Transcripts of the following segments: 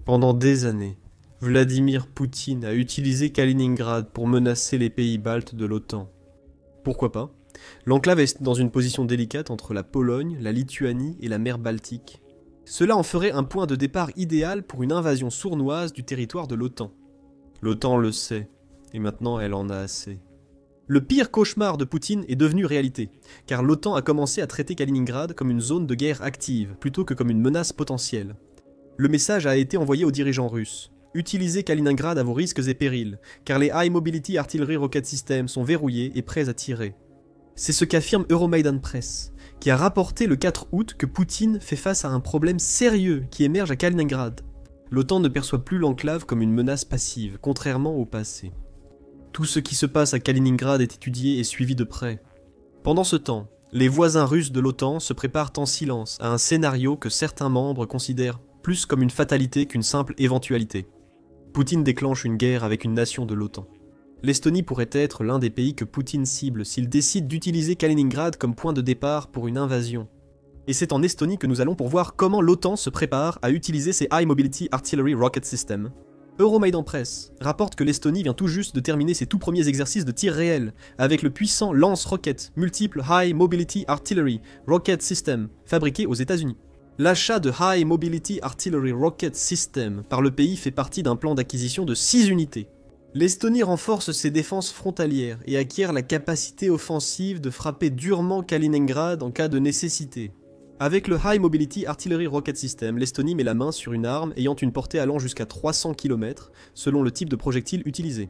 Pendant des années, Vladimir Poutine a utilisé Kaliningrad pour menacer les pays baltes de l'OTAN. Pourquoi pas? L'enclave est dans une position délicate entre la Pologne, la Lituanie et la mer Baltique. Cela en ferait un point de départ idéal pour une invasion sournoise du territoire de l'OTAN. L'OTAN le sait, et maintenant elle en a assez. Le pire cauchemar de Poutine est devenu réalité, car l'OTAN a commencé à traiter Kaliningrad comme une zone de guerre active, plutôt que comme une menace potentielle. Le message a été envoyé aux dirigeants russes. Utilisez Kaliningrad à vos risques et périls, car les High Mobility Artillery Rocket Systems sont verrouillés et prêts à tirer. C'est ce qu'affirme Euromaidan Press, qui a rapporté le 4 août que Poutine fait face à un problème sérieux qui émerge à Kaliningrad. L'OTAN ne perçoit plus l'enclave comme une menace passive, contrairement au passé. Tout ce qui se passe à Kaliningrad est étudié et suivi de près. Pendant ce temps, les voisins russes de l'OTAN se préparent en silence à un scénario que certains membres considèrent plus comme une fatalité qu'une simple éventualité. Poutine déclenche une guerre avec une nation de l'OTAN. L'Estonie pourrait être l'un des pays que Poutine cible s'il décide d'utiliser Kaliningrad comme point de départ pour une invasion. Et c'est en Estonie que nous allons pour voir comment l'OTAN se prépare à utiliser ses High Mobility Artillery Rocket Systems. Euromaidan Press rapporte que l'Estonie vient tout juste de terminer ses tout premiers exercices de tir réel avec le puissant lance-roquettes multiple High Mobility Artillery Rocket System fabriqué aux États-Unis. L'achat de High Mobility Artillery Rocket System par le pays fait partie d'un plan d'acquisition de 6 unités. L'Estonie renforce ses défenses frontalières et acquiert la capacité offensive de frapper durement Kaliningrad en cas de nécessité. Avec le High Mobility Artillery Rocket System, l'Estonie met la main sur une arme ayant une portée allant jusqu'à 300 km selon le type de projectile utilisé.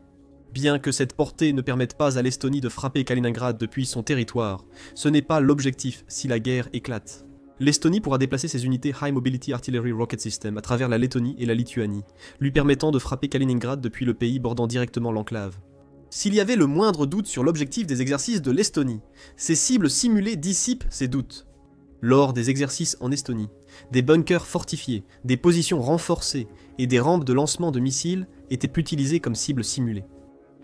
Bien que cette portée ne permette pas à l'Estonie de frapper Kaliningrad depuis son territoire, ce n'est pas l'objectif si la guerre éclate. L'Estonie pourra déplacer ses unités High Mobility Artillery Rocket System à travers la Lettonie et la Lituanie, lui permettant de frapper Kaliningrad depuis le pays bordant directement l'enclave. S'il y avait le moindre doute sur l'objectif des exercices de l'Estonie, ces cibles simulées dissipent ces doutes. Lors des exercices en Estonie, des bunkers fortifiés, des positions renforcées et des rampes de lancement de missiles étaient utilisés comme cibles simulées.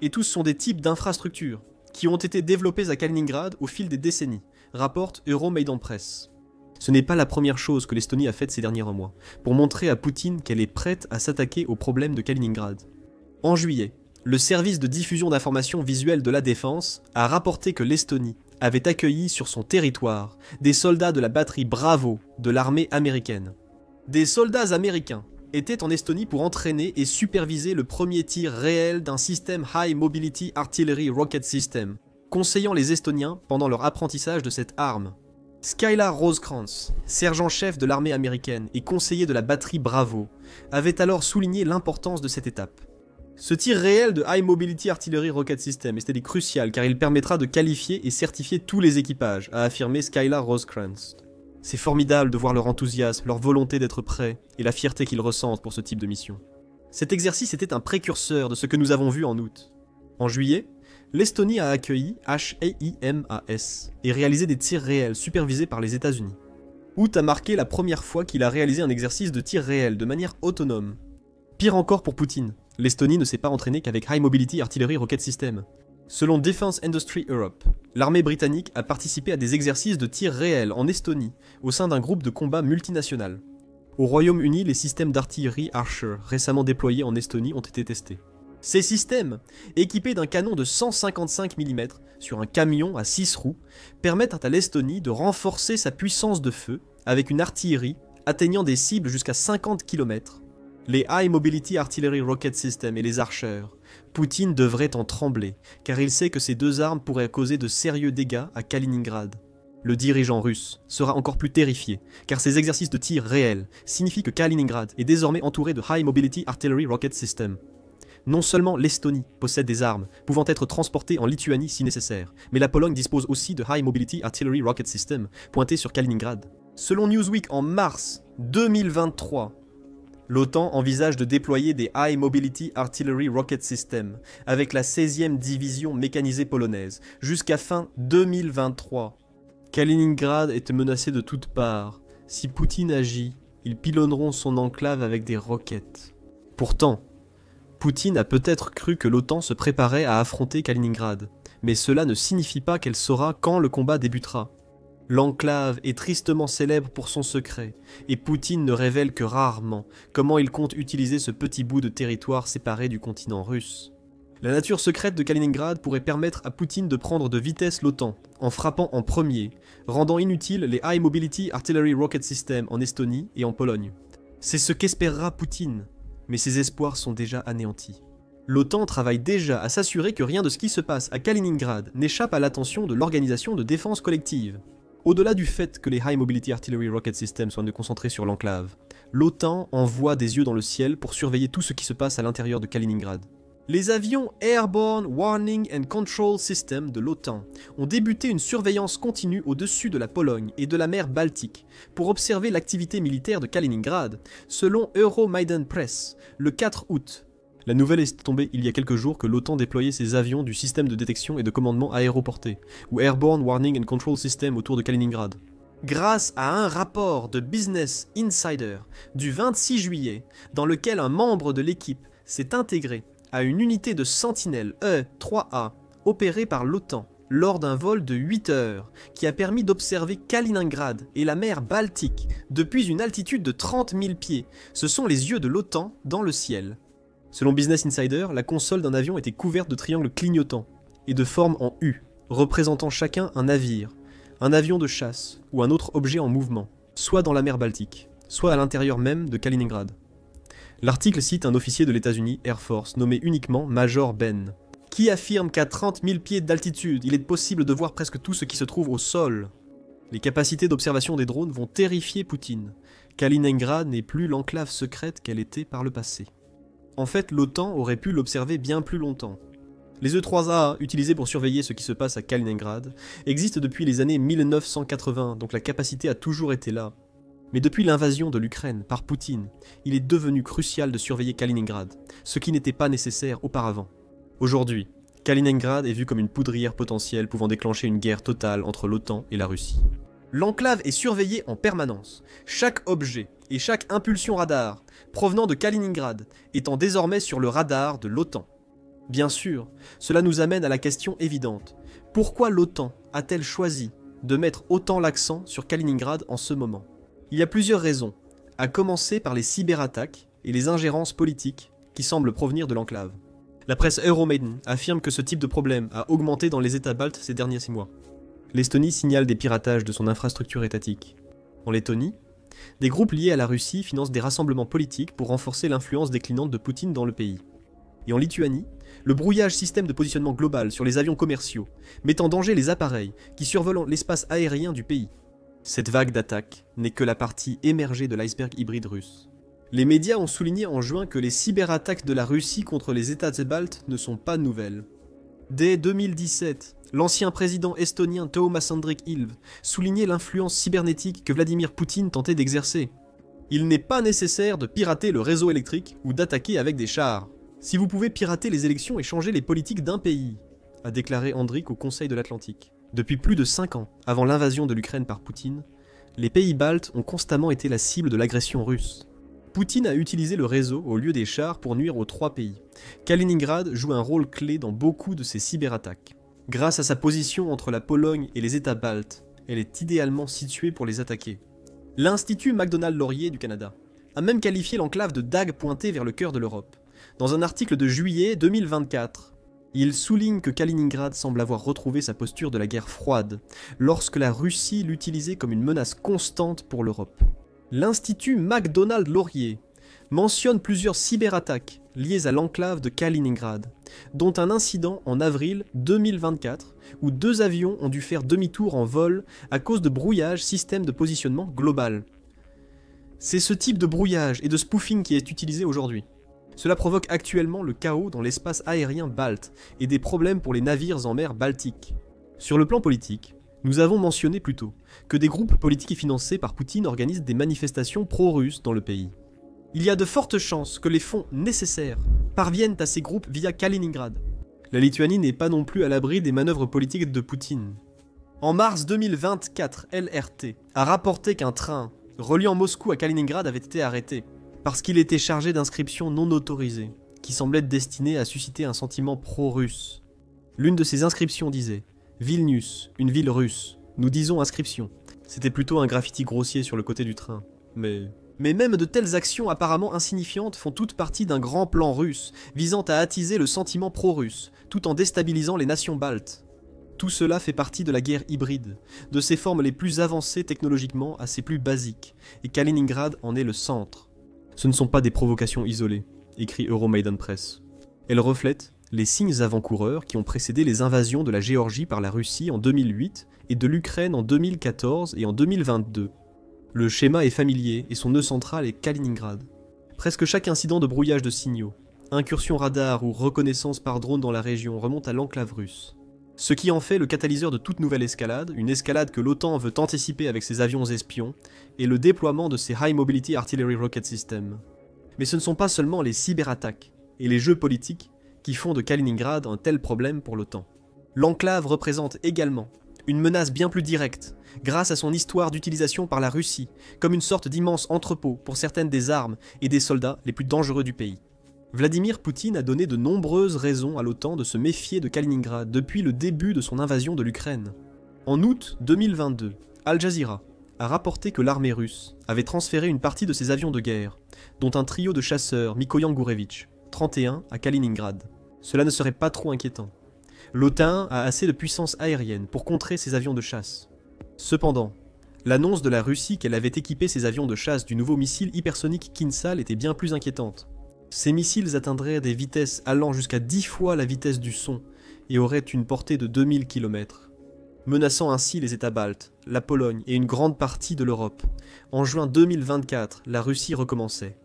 Et tous sont des types d'infrastructures qui ont été développés à Kaliningrad au fil des décennies, rapporte Euromaidan Press. Ce n'est pas la première chose que l'Estonie a faite ces derniers mois, pour montrer à Poutine qu'elle est prête à s'attaquer au problème de Kaliningrad. En juillet, le service de diffusion d'informations visuelles de la défense a rapporté que l'Estonie avait accueilli sur son territoire des soldats de la batterie Bravo de l'armée américaine. Des soldats américains étaient en Estonie pour entraîner et superviser le premier tir réel d'un système High Mobility Artillery Rocket System, conseillant les Estoniens pendant leur apprentissage de cette arme. Skylar Rosecrans, sergent-chef de l'armée américaine et conseiller de la batterie Bravo, avait alors souligné l'importance de cette étape. Ce tir réel de High Mobility Artillery Rocket System est crucial car il permettra de qualifier et certifier tous les équipages, a affirmé Skylar Rosecrans. C'est formidable de voir leur enthousiasme, leur volonté d'être prêts et la fierté qu'ils ressentent pour ce type de mission. Cet exercice était un précurseur de ce que nous avons vu en août. En juillet, l'Estonie a accueilli HAIMAS et réalisé des tirs réels supervisés par les États-Unis. Août a marqué la première fois qu'il a réalisé un exercice de tir réel de manière autonome. Pire encore pour Poutine, l'Estonie ne s'est pas entraînée qu'avec High Mobility Artillery Rocket System. Selon Defense Industry Europe, l'armée britannique a participé à des exercices de tir réels en Estonie au sein d'un groupe de combat multinational. Au Royaume-Uni, les systèmes d'artillerie Archer récemment déployés en Estonie ont été testés. Ces systèmes, équipés d'un canon de 155 mm sur un camion à 6 roues, permettent à l'Estonie de renforcer sa puissance de feu avec une artillerie atteignant des cibles jusqu'à 50 km. Les High Mobility Artillery Rocket System et les Archer, Poutine devrait en trembler, car il sait que ces deux armes pourraient causer de sérieux dégâts à Kaliningrad. Le dirigeant russe sera encore plus terrifié, car ces exercices de tir réels signifient que Kaliningrad est désormais entouré de High Mobility Artillery Rocket System. Non seulement l'Estonie possède des armes, pouvant être transportées en Lituanie si nécessaire, mais la Pologne dispose aussi de High Mobility Artillery Rocket System, pointés sur Kaliningrad. Selon Newsweek en mars 2023, l'OTAN envisage de déployer des High Mobility Artillery Rocket System avec la 16e division mécanisée polonaise, jusqu'à fin 2023. Kaliningrad est menacé de toutes parts. Si Poutine agit, ils pilonneront son enclave avec des roquettes. Pourtant, Poutine a peut-être cru que l'OTAN se préparait à affronter Kaliningrad, mais cela ne signifie pas qu'elle saura quand le combat débutera. L'enclave est tristement célèbre pour son secret, et Poutine ne révèle que rarement comment il compte utiliser ce petit bout de territoire séparé du continent russe. La nature secrète de Kaliningrad pourrait permettre à Poutine de prendre de vitesse l'OTAN, en frappant en premier, rendant inutiles les High Mobility Artillery Rocket System en Estonie et en Pologne. C'est ce qu'espérera Poutine, mais ses espoirs sont déjà anéantis. L'OTAN travaille déjà à s'assurer que rien de ce qui se passe à Kaliningrad n'échappe à l'attention de l'Organisation de défense collective. Au-delà du fait que les High Mobility Artillery Rocket Systems soient concentrés sur l'enclave, l'OTAN envoie des yeux dans le ciel pour surveiller tout ce qui se passe à l'intérieur de Kaliningrad. Les avions Airborne Warning and Control System de l'OTAN ont débuté une surveillance continue au-dessus de la Pologne et de la mer Baltique pour observer l'activité militaire de Kaliningrad, selon Euromaidan Press, le 4 août. La nouvelle est tombée il y a quelques jours que l'OTAN déployait ses avions du système de détection et de commandement aéroporté, ou Airborne Warning and Control System autour de Kaliningrad. Grâce à un rapport de Business Insider du 26 juillet, dans lequel un membre de l'équipe s'est intégré à une unité de sentinelle E-3A opérée par l'OTAN lors d'un vol de 8 heures qui a permis d'observer Kaliningrad et la mer Baltique depuis une altitude de 30 000 pieds. Ce sont les yeux de l'OTAN dans le ciel. Selon Business Insider, la console d'un avion était couverte de triangles clignotants et de forme en U, représentant chacun un navire, un avion de chasse ou un autre objet en mouvement, soit dans la mer Baltique, soit à l'intérieur même de Kaliningrad. L'article cite un officier de l'États-Unis Air Force nommé uniquement Major Ben, qui affirme qu'à 30 000 pieds d'altitude, il est possible de voir presque tout ce qui se trouve au sol. Les capacités d'observation des drones vont terrifier Poutine. Kaliningrad n'est plus l'enclave secrète qu'elle était par le passé. En fait, l'OTAN aurait pu l'observer bien plus longtemps. Les E-3A, utilisés pour surveiller ce qui se passe à Kaliningrad, existent depuis les années 1980, donc la capacité a toujours été là. Mais depuis l'invasion de l'Ukraine par Poutine, il est devenu crucial de surveiller Kaliningrad, ce qui n'était pas nécessaire auparavant. Aujourd'hui, Kaliningrad est vu comme une poudrière potentielle pouvant déclencher une guerre totale entre l'OTAN et la Russie. L'enclave est surveillée en permanence. Chaque objet et chaque impulsion radar provenant de Kaliningrad étant désormais sur le radar de l'OTAN. Bien sûr, cela nous amène à la question évidente. Pourquoi l'OTAN a-t-elle choisi de mettre autant l'accent sur Kaliningrad en ce moment ? Il y a plusieurs raisons, à commencer par les cyberattaques et les ingérences politiques qui semblent provenir de l'enclave. La presse Euromaidan affirme que ce type de problème a augmenté dans les États baltes ces derniers 6 mois. L'Estonie signale des piratages de son infrastructure étatique. En Lettonie, des groupes liés à la Russie financent des rassemblements politiques pour renforcer l'influence déclinante de Poutine dans le pays. Et en Lituanie, le brouillage système de positionnement global sur les avions commerciaux met en danger les appareils qui survolent l'espace aérien du pays. Cette vague d'attaques n'est que la partie émergée de l'iceberg hybride russe. Les médias ont souligné en juin que les cyberattaques de la Russie contre les États baltes ne sont pas nouvelles. Dès 2017, l'ancien président estonien Toomas Hendrik Ilves soulignait l'influence cybernétique que Vladimir Poutine tentait d'exercer. Il n'est pas nécessaire de pirater le réseau électrique ou d'attaquer avec des chars. Si vous pouvez pirater les élections et changer les politiques d'un pays, a déclaré Hendrik au Conseil de l'Atlantique. Depuis plus de 5 ans, avant l'invasion de l'Ukraine par Poutine, les pays baltes ont constamment été la cible de l'agression russe. Poutine a utilisé le réseau au lieu des chars pour nuire aux 3 pays. Kaliningrad joue un rôle clé dans beaucoup de ces cyberattaques. Grâce à sa position entre la Pologne et les États baltes, elle est idéalement située pour les attaquer. L'Institut MacDonald-Laurier du Canada a même qualifié l'enclave de dague pointée vers le cœur de l'Europe. Dans un article de juillet 2024, il souligne que Kaliningrad semble avoir retrouvé sa posture de la guerre froide, lorsque la Russie l'utilisait comme une menace constante pour l'Europe. L'Institut MacDonald-Laurier mentionne plusieurs cyberattaques liées à l'enclave de Kaliningrad, dont un incident en avril 2024 où 2 avions ont dû faire demi-tour en vol à cause de brouillage système de positionnement global. C'est ce type de brouillage et de spoofing qui est utilisé aujourd'hui. Cela provoque actuellement le chaos dans l'espace aérien balte et des problèmes pour les navires en mer Baltique. Sur le plan politique, nous avons mentionné plus tôt que des groupes politiques financés par Poutine organisent des manifestations pro-russes dans le pays. Il y a de fortes chances que les fonds nécessaires parviennent à ces groupes via Kaliningrad. La Lituanie n'est pas non plus à l'abri des manœuvres politiques de Poutine. En mars 2024, LRT a rapporté qu'un train reliant Moscou à Kaliningrad avait été arrêté parce qu'il était chargé d'inscriptions non autorisées, qui semblaient être destinées à susciter un sentiment pro-russe. L'une de ces inscriptions disait « Vilnius, une ville russe, Nous disons inscription. C'était plutôt un graffiti grossier sur le côté du train. Mais même de telles actions apparemment insignifiantes font toutes partie d'un grand plan russe, visant à attiser le sentiment pro-russe, tout en déstabilisant les nations baltes. Tout cela fait partie de la guerre hybride, de ses formes les plus avancées technologiquement à ses plus basiques, et Kaliningrad en est le centre. Ce ne sont pas des provocations isolées, écrit Euromaidan Press. Elles reflètent les signes avant-coureurs qui ont précédé les invasions de la Géorgie par la Russie en 2008 et de l'Ukraine en 2014 et en 2022. Le schéma est familier et son nœud central est Kaliningrad. Presque chaque incident de brouillage de signaux, incursion radar ou reconnaissance par drone dans la région remonte à l'enclave russe. Ce qui en fait le catalyseur de toute nouvelle escalade, une escalade que l'OTAN veut anticiper avec ses avions espions, et le déploiement de ses High Mobility Artillery Rocket Systems. Mais ce ne sont pas seulement les cyberattaques et les jeux politiques qui font de Kaliningrad un tel problème pour l'OTAN. L'enclave représente également une menace bien plus directe, grâce à son histoire d'utilisation par la Russie, comme une sorte d'immense entrepôt pour certaines des armes et des soldats les plus dangereux du pays. Vladimir Poutine a donné de nombreuses raisons à l'OTAN de se méfier de Kaliningrad depuis le début de son invasion de l'Ukraine. En août 2022, Al Jazeera a rapporté que l'armée russe avait transféré une partie de ses avions de guerre, dont un trio de chasseurs Mikoyan Gourevitch, 31, à Kaliningrad. Cela ne serait pas trop inquiétant. L'OTAN a assez de puissance aérienne pour contrer ses avions de chasse. Cependant, l'annonce de la Russie qu'elle avait équipé ses avions de chasse du nouveau missile hypersonique Kinzhal était bien plus inquiétante. Ces missiles atteindraient des vitesses allant jusqu'à 10 fois la vitesse du son et auraient une portée de 2000 km, menaçant ainsi les États baltes, la Pologne et une grande partie de l'Europe. En juin 2024, la Russie recommençait.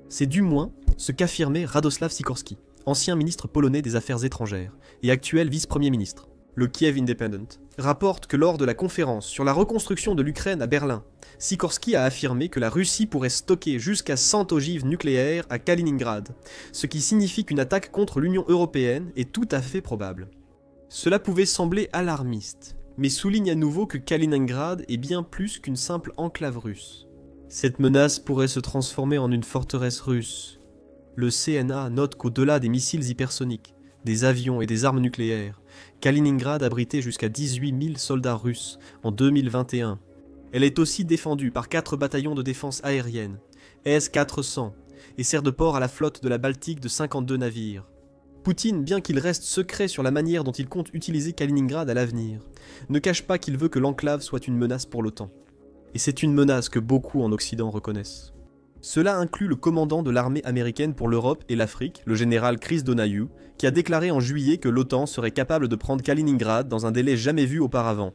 C'est du moins ce qu'affirmait Radoslav Sikorski, ancien ministre polonais des Affaires étrangères et actuel vice-premier ministre. Le Kiev Independent rapporte que lors de la conférence sur la reconstruction de l'Ukraine à Berlin, Sikorski a affirmé que la Russie pourrait stocker jusqu'à 100 ogives nucléaires à Kaliningrad, ce qui signifie qu'une attaque contre l'Union européenne est tout à fait probable. Cela pouvait sembler alarmiste, mais souligne à nouveau que Kaliningrad est bien plus qu'une simple enclave russe. Cette menace pourrait se transformer en une forteresse russe. Le CNA note qu'au-delà des missiles hypersoniques, des avions et des armes nucléaires, Kaliningrad abritait jusqu'à 18 000 soldats russes en 2021. Elle est aussi défendue par 4 bataillons de défense aérienne, S-400, et sert de port à la flotte de la Baltique de 52 navires. Poutine, bien qu'il reste secret sur la manière dont il compte utiliser Kaliningrad à l'avenir, ne cache pas qu'il veut que l'enclave soit une menace pour l'OTAN. Et c'est une menace que beaucoup en Occident reconnaissent. Cela inclut le commandant de l'armée américaine pour l'Europe et l'Afrique, le général Chris Donahue, qui a déclaré en juillet que l'OTAN serait capable de prendre Kaliningrad dans un délai jamais vu auparavant.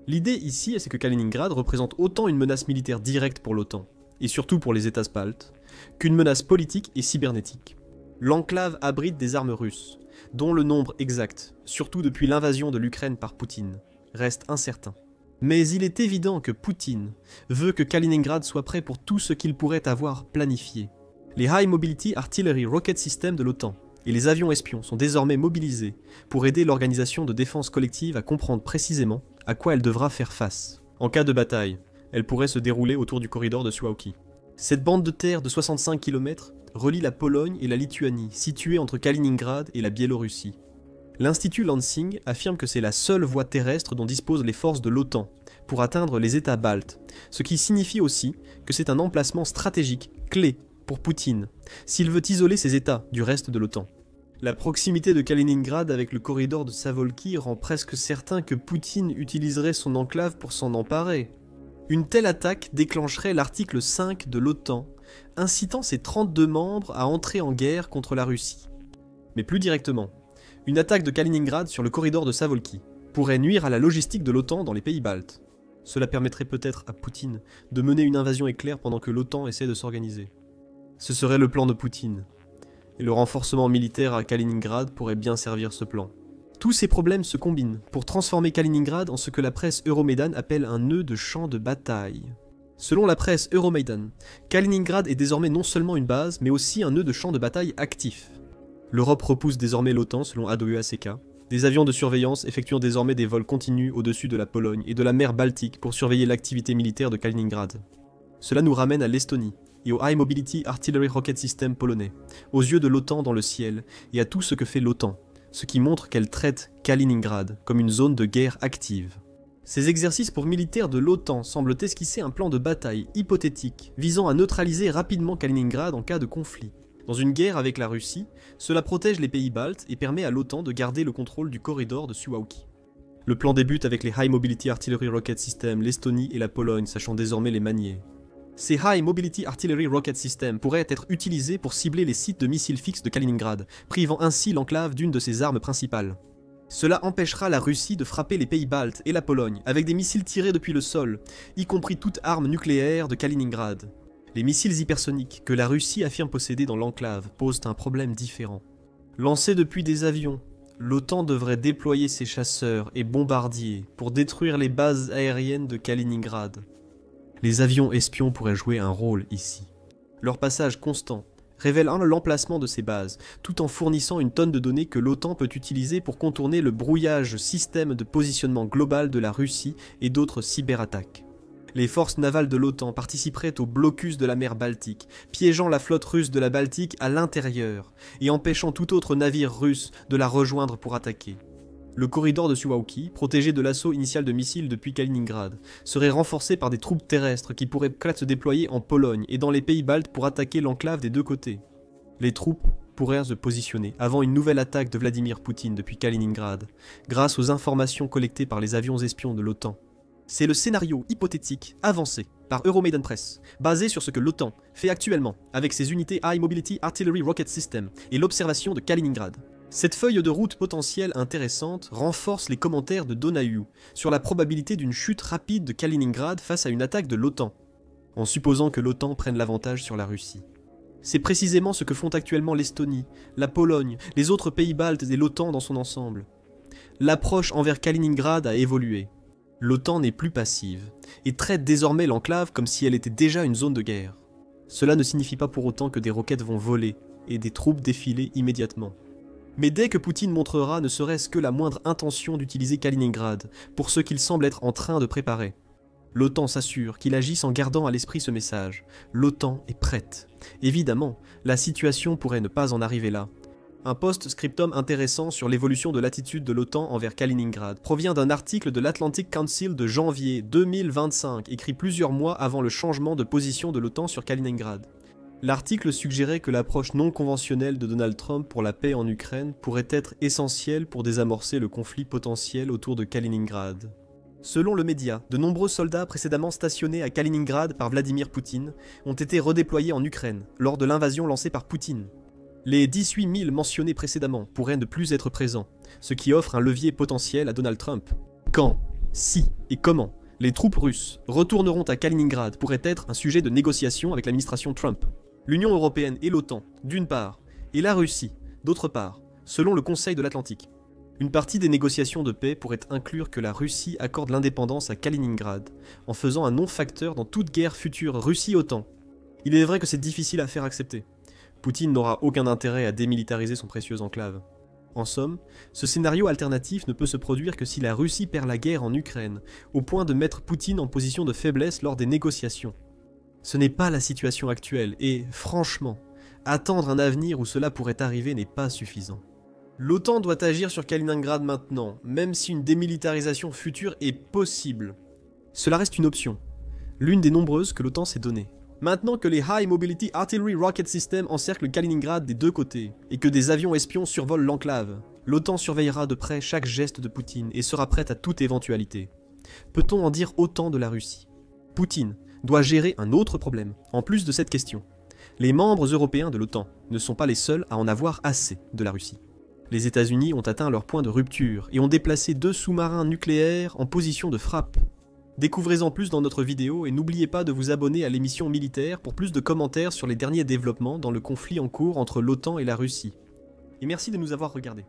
L'idée ici, c'est que Kaliningrad représente autant une menace militaire directe pour l'OTAN, et surtout pour les États baltes, qu'une menace politique et cybernétique. L'enclave abrite des armes russes, dont le nombre exact, surtout depuis l'invasion de l'Ukraine par Poutine, reste incertain. Mais il est évident que Poutine veut que Kaliningrad soit prêt pour tout ce qu'il pourrait avoir planifié. Les High Mobility Artillery Rocket Systems de l'OTAN et les avions espions sont désormais mobilisés pour aider l'organisation de défense collective à comprendre précisément à quoi elle devra faire face. En cas de bataille, elle pourrait se dérouler autour du corridor de Suwałki. Cette bande de terre de 65 km relie la Pologne et la Lituanie, située entre Kaliningrad et la Biélorussie. L'Institut Lansing affirme que c'est la seule voie terrestre dont disposent les forces de l'OTAN pour atteindre les États baltes, ce qui signifie aussi que c'est un emplacement stratégique clé pour Poutine, s'il veut isoler ces États du reste de l'OTAN. La proximité de Kaliningrad avec le corridor de Suwałki rend presque certain que Poutine utiliserait son enclave pour s'en emparer. Une telle attaque déclencherait l'article 5 de l'OTAN, incitant ses 32 membres à entrer en guerre contre la Russie. Mais plus directement, une attaque de Kaliningrad sur le corridor de Suwałki pourrait nuire à la logistique de l'OTAN dans les pays baltes. Cela permettrait peut-être à Poutine de mener une invasion éclair pendant que l'OTAN essaie de s'organiser. Ce serait le plan de Poutine, et le renforcement militaire à Kaliningrad pourrait bien servir ce plan. Tous ces problèmes se combinent pour transformer Kaliningrad en ce que la presse Euromaidan appelle un nœud de champ de bataille. Selon la presse Euromaidan, Kaliningrad est désormais non seulement une base, mais aussi un nœud de champ de bataille actif. L'Europe repousse désormais l'OTAN selon AWACK. Des avions de surveillance effectuant désormais des vols continus au-dessus de la Pologne et de la mer Baltique pour surveiller l'activité militaire de Kaliningrad. Cela nous ramène à l'Estonie et au High Mobility Artillery Rocket System polonais, aux yeux de l'OTAN dans le ciel et à tout ce que fait l'OTAN, ce qui montre qu'elle traite Kaliningrad comme une zone de guerre active. Ces exercices pour militaires de l'OTAN semblent esquisser un plan de bataille hypothétique visant à neutraliser rapidement Kaliningrad en cas de conflit. Dans une guerre avec la Russie, cela protège les pays baltes et permet à l'OTAN de garder le contrôle du corridor de Suwałki. Le plan débute avec les High Mobility Artillery Rocket System, l'Estonie et la Pologne sachant désormais les manier. Ces High Mobility Artillery Rocket System pourraient être utilisés pour cibler les sites de missiles fixes de Kaliningrad, privant ainsi l'enclave d'une de ses armes principales. Cela empêchera la Russie de frapper les pays baltes et la Pologne avec des missiles tirés depuis le sol, y compris toute arme nucléaire de Kaliningrad. Les missiles hypersoniques que la Russie affirme posséder dans l'enclave posent un problème différent. Lancés depuis des avions, l'OTAN devrait déployer ses chasseurs et bombardiers pour détruire les bases aériennes de Kaliningrad. Les avions espions pourraient jouer un rôle ici. Leur passage constant révèle l'emplacement de ces bases, tout en fournissant une tonne de données que l'OTAN peut utiliser pour contourner le brouillage système de positionnement global de la Russie et d'autres cyberattaques. Les forces navales de l'OTAN participeraient au blocus de la mer Baltique, piégeant la flotte russe de la Baltique à l'intérieur et empêchant tout autre navire russe de la rejoindre pour attaquer. Le corridor de Suwałki, protégé de l'assaut initial de missiles depuis Kaliningrad, serait renforcé par des troupes terrestres qui pourraient se déployer en Pologne et dans les pays baltes pour attaquer l'enclave des deux côtés. Les troupes pourraient se positionner avant une nouvelle attaque de Vladimir Poutine depuis Kaliningrad, grâce aux informations collectées par les avions espions de l'OTAN. C'est le scénario hypothétique avancé par Euromaidan Press, basé sur ce que l'OTAN fait actuellement avec ses unités High Mobility Artillery Rocket System et l'observation de Kaliningrad. Cette feuille de route potentielle intéressante renforce les commentaires de Donahue sur la probabilité d'une chute rapide de Kaliningrad face à une attaque de l'OTAN, en supposant que l'OTAN prenne l'avantage sur la Russie. C'est précisément ce que font actuellement l'Estonie, la Pologne, les autres pays baltes et l'OTAN dans son ensemble. L'approche envers Kaliningrad a évolué. L'OTAN n'est plus passive, et traite désormais l'enclave comme si elle était déjà une zone de guerre. Cela ne signifie pas pour autant que des roquettes vont voler et des troupes défiler immédiatement. Mais dès que Poutine montrera ne serait-ce que la moindre intention d'utiliser Kaliningrad pour ce qu'il semble être en train de préparer, l'OTAN s'assure qu'il agisse en gardant à l'esprit ce message. L'OTAN est prête. Évidemment, la situation pourrait ne pas en arriver là. Un post-scriptum intéressant sur l'évolution de l'attitude de l'OTAN envers Kaliningrad provient d'un article de l'Atlantic Council de janvier 2025, écrit plusieurs mois avant le changement de position de l'OTAN sur Kaliningrad. L'article suggérait que l'approche non conventionnelle de Donald Trump pour la paix en Ukraine pourrait être essentielle pour désamorcer le conflit potentiel autour de Kaliningrad. Selon le média, de nombreux soldats précédemment stationnés à Kaliningrad par Vladimir Poutine ont été redéployés en Ukraine lors de l'invasion lancée par Poutine. Les 18 000 mentionnés précédemment pourraient ne plus être présents, ce qui offre un levier potentiel à Donald Trump. Quand, si et comment les troupes russes retourneront à Kaliningrad pourrait être un sujet de négociation avec l'administration Trump. L'Union européenne et l'OTAN, d'une part, et la Russie, d'autre part, selon le Conseil de l'Atlantique. Une partie des négociations de paix pourrait inclure que la Russie accorde l'indépendance à Kaliningrad, en faisant un non-facteur dans toute guerre future Russie-OTAN. Il est vrai que c'est difficile à faire accepter. Poutine n'aura aucun intérêt à démilitariser son précieux enclave. En somme, ce scénario alternatif ne peut se produire que si la Russie perd la guerre en Ukraine, au point de mettre Poutine en position de faiblesse lors des négociations. Ce n'est pas la situation actuelle et, franchement, attendre un avenir où cela pourrait arriver n'est pas suffisant. L'OTAN doit agir sur Kaliningrad maintenant, même si une démilitarisation future est possible. Cela reste une option, l'une des nombreuses que l'OTAN s'est donnée. Maintenant que les High Mobility Artillery Rocket System encerclent Kaliningrad des deux côtés, et que des avions espions survolent l'enclave, l'OTAN surveillera de près chaque geste de Poutine et sera prête à toute éventualité. Peut-on en dire autant de la Russie ? Poutine doit gérer un autre problème, en plus de cette question. Les membres européens de l'OTAN ne sont pas les seuls à en avoir assez de la Russie. Les États-Unis ont atteint leur point de rupture et ont déplacé 2 sous-marins nucléaires en position de frappe. Découvrez-en plus dans notre vidéo et n'oubliez pas de vous abonner à l'émission Militaire pour plus de commentaires sur les derniers développements dans le conflit en cours entre l'OTAN et la Russie. Et merci de nous avoir regardés.